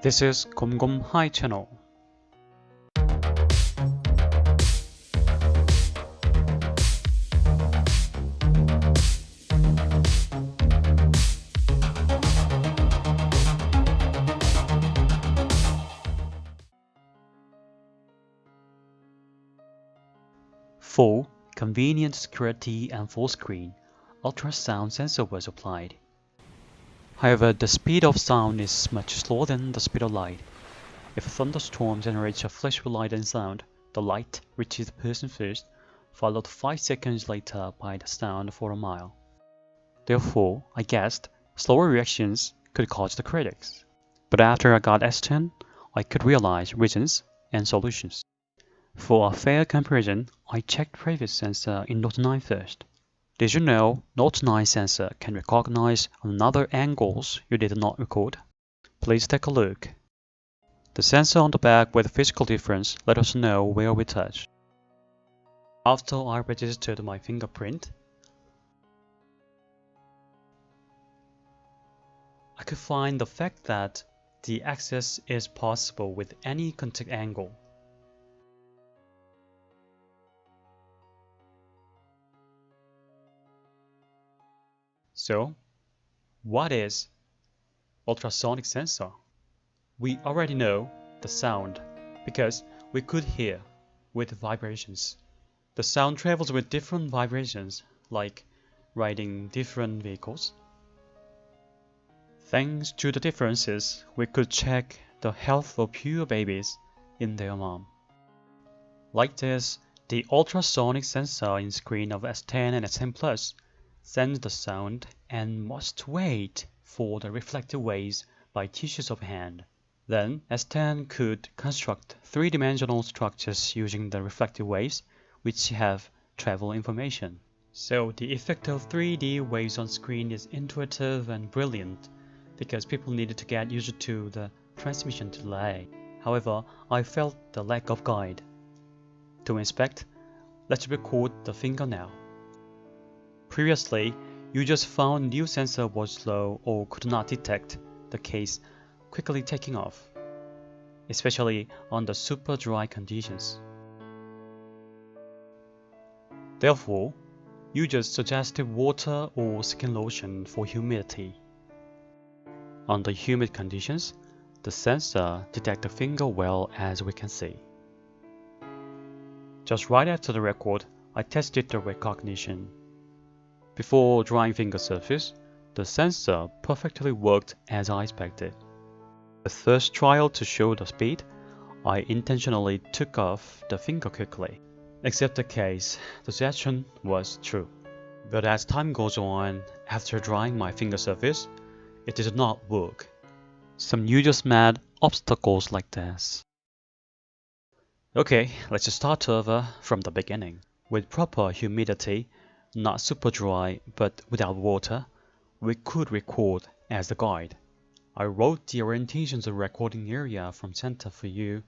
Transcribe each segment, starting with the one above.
This is Gom High channel. For convenient security and full screen, ultrasound sensor was applied. However, the speed of sound is much slower than the speed of light. If a thunderstorm generates a flash of light and sound, the light reaches the person first, followed 5 seconds later by the sound for a mile. Therefore, I guessed slower reactions could cause the critics. But after I got S10, I could realize reasons and solutions. For a fair comparison, I checked previous sensor in Note 9 first. Did you know Note 9 sensor can recognize another angles you did not record? Please take a look. The sensor on the back with physical difference let us know where we touch. After I registered my fingerprint, I could find the fact that the access is possible with any contact angle. So, what is ultrasonic sensor? We already know the sound because we could hear with vibrations. The sound travels with different vibrations, like riding different vehicles. Thanks to the differences, we could check the health of pure babies in their mom. Like this, the ultrasonic sensor in screen of S10 and S10 Plus sends the sound and must wait for the reflected waves by tissues of hand. Then S10 could construct three-dimensional structures using the reflected waves, which have travel information. So the effect of 3D waves on screen is intuitive and brilliant, because people needed to get used to the transmission delay. However, I felt the lack of guide. To inspect, let's record the finger now. Previously, you just found new sensor was slow or could not detect the case quickly taking off, especially on the super dry conditions. Therefore, you just suggested water or skin lotion for humidity. Under humid conditions, the sensor detects the finger well, as we can see. Just right after the record, I tested the recognition. Before drying finger surface, the sensor perfectly worked as I expected. The first trial to show the speed, I intentionally took off the finger quickly. Except the case, the suggestion was true. But as time goes on, after drying my finger surface, it did not work. Some users met obstacles like this. Okay, let's start over from the beginning. With proper humidity, not super dry but without water, we could record as the guide. I wrote the orientations of the recording area from center for you,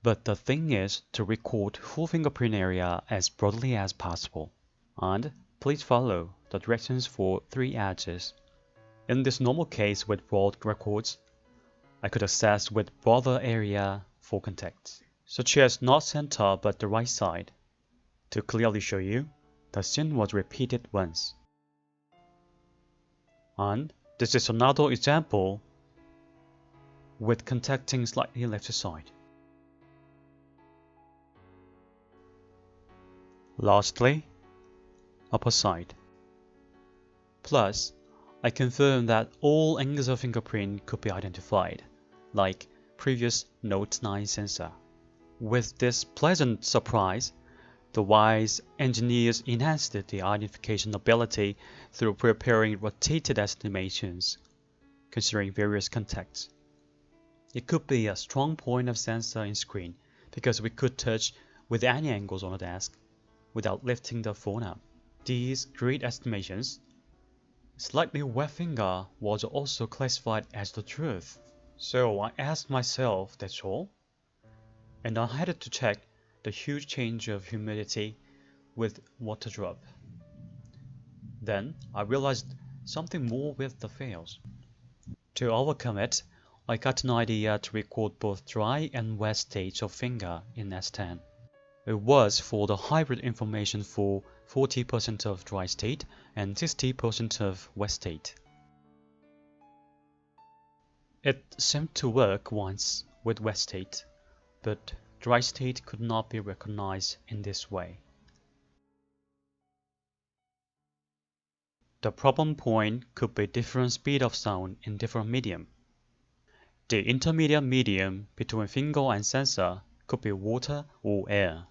but the thing is to record full fingerprint area as broadly as possible. And please follow the directions for 3 edges. In this normal case with broad records, I could access with broader area for contacts, such as not center but the right side. To clearly show you, the scene was repeated once. And this is another example with contacting slightly left side. Lastly, upper side. Plus, I confirmed that all angles of fingerprint could be identified, like previous Note 9 sensor. With this pleasant surprise, the wise engineers enhanced the identification ability through preparing rotated estimations, considering various contacts. It could be a strong point of sensor in screen because we could touch with any angles on the desk without lifting the phone up. These great estimations, slightly wet finger was also classified as the truth. So I asked myself, that's all? And I had to check the huge change of humidity with Waterdrop. Then I realized something more with the fails. To overcome it, I got an idea to record both dry and wet states of finger in S10. It was for the hybrid information for 40% of dry state and 60% of wet state. It seemed to work once with wet state, but dry state could not be recognized in this way. The problem point could be different speed of sound in different medium. The intermediate medium between finger and sensor could be water or air.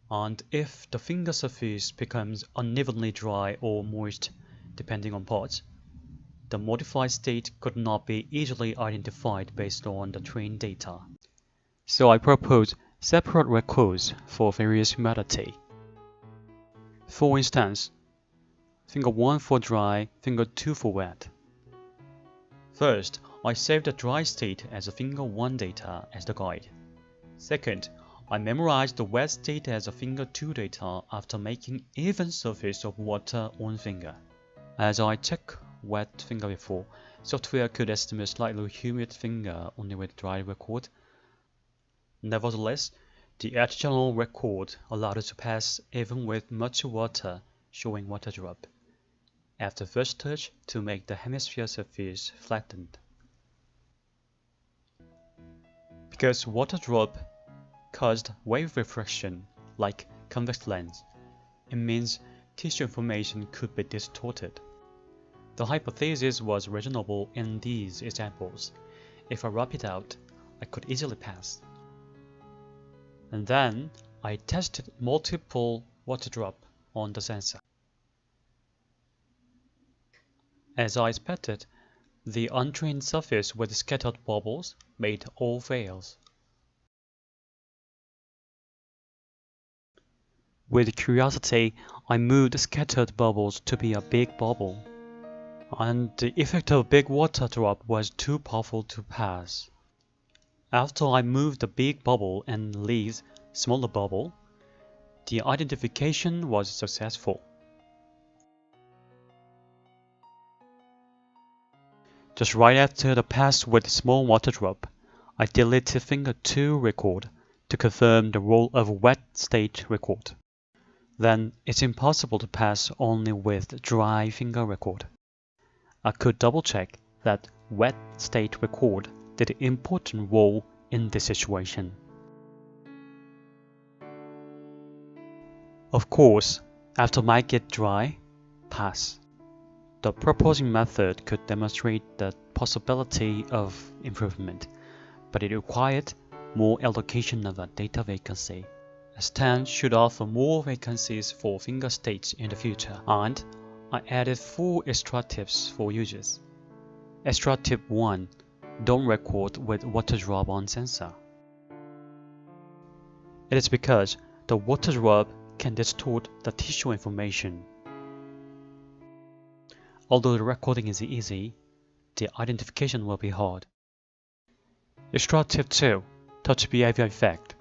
And if the finger surface becomes unevenly dry or moist, depending on parts, the modified state could not be easily identified based on the trained data. So I propose separate records for various humidity. For instance, finger 1 for dry, finger 2 for wet. First, I saved the dry state as a finger 1 data as the guide. Second, I memorized the wet state as a finger 2 data after making even surface of water on finger. As I checked wet finger before, software could estimate slightly humid finger only with dry record. Nevertheless, the additional record allowed it to pass even with much water, showing Waterdrop after first touch to make the hemisphere surface flattened. Because Waterdrop caused wave refraction like convex lens, it means tissue information could be distorted. The hypothesis was reasonable in these examples. If I rub it out, I could easily pass. And then I tested multiple Waterdrop on the sensor. As I expected, the untrained surface with scattered bubbles made all fails. With curiosity, I moved the scattered bubbles to be a big bubble, and the effect of big water drop was too powerful to pass. After I moved the big bubble and leaves smaller bubble, the identification was successful. Just right after the pass with small water drop, I deleted finger 2 record to confirm the role of wet state record. Then it's impossible to pass only with dry finger record. I could double check that wet state record did an important role in this situation. Of course, after make it dry, pass. The proposing method could demonstrate the possibility of improvement, but it required more allocation of a data vacancy. S10 should offer more vacancies for finger states in the future, and I added 4 extra tips for users. Extra tip 1. Don't record with Waterdrop on sensor. It is because the Waterdrop can distort the tissue information. Although the recording is easy, the identification will be hard. Extra tip 2. Touch behavior effect.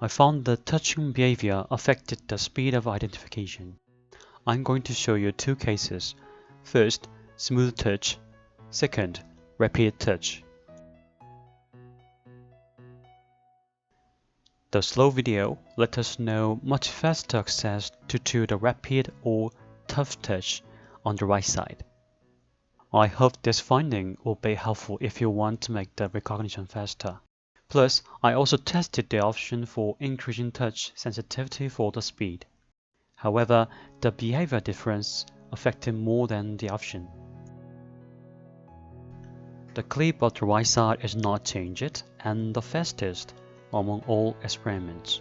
I found that touching behavior affected the speed of identification. I'm going to show you 2 cases. First, smooth touch. Second, rapid touch. The slow video let us know much faster access to the rapid or tough touch on the right side. I hope this finding will be helpful if you want to make the recognition faster. Plus, I also tested the option for increasing touch sensitivity for the speed. However, the behavior difference affected more than the option. The clip of the right side is not changed and the fastest among all experiments.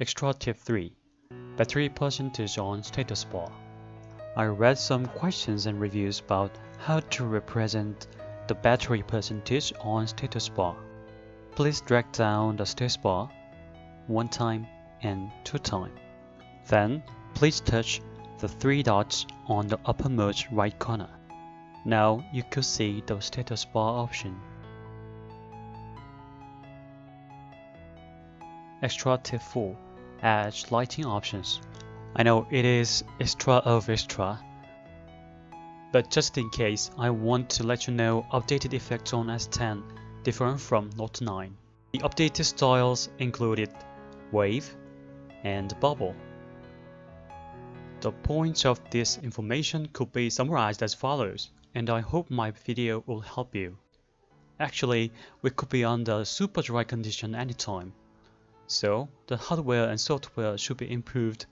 Extra tip 3. Battery percentage on status bar. I read some questions and reviews about how to represent the battery percentage on status bar. Please drag down the status bar 1 time and 2 times. Then, please touch the 3 dots on the uppermost right corner. Now you could see the status bar option. Extra tip 4. Add lighting options. I know it is extra of extra, But just in case, I want to let you know updated effects on S10 different from Note 9. The updated styles included wave and bubble. The points of this information could be summarized as follows, and I hope my video will help you. Actually, we could be under super dry condition anytime, so the hardware and software should be improved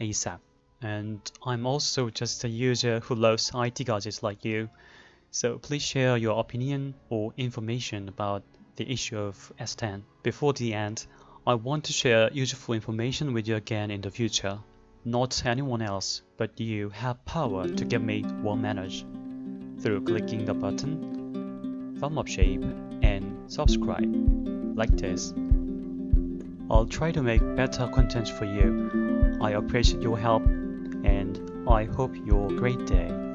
ASAP. And I'm also just a user who loves IT gadgets like you, so please share your opinion or information about the issue of S10. Before the end, I want to share useful information with you again in the future. Not anyone else, but you have power to get me well managed through clicking the button, thumb up shape, and subscribe, like this. I'll try to make better content for you. I appreciate your help, and I hope you're a great day.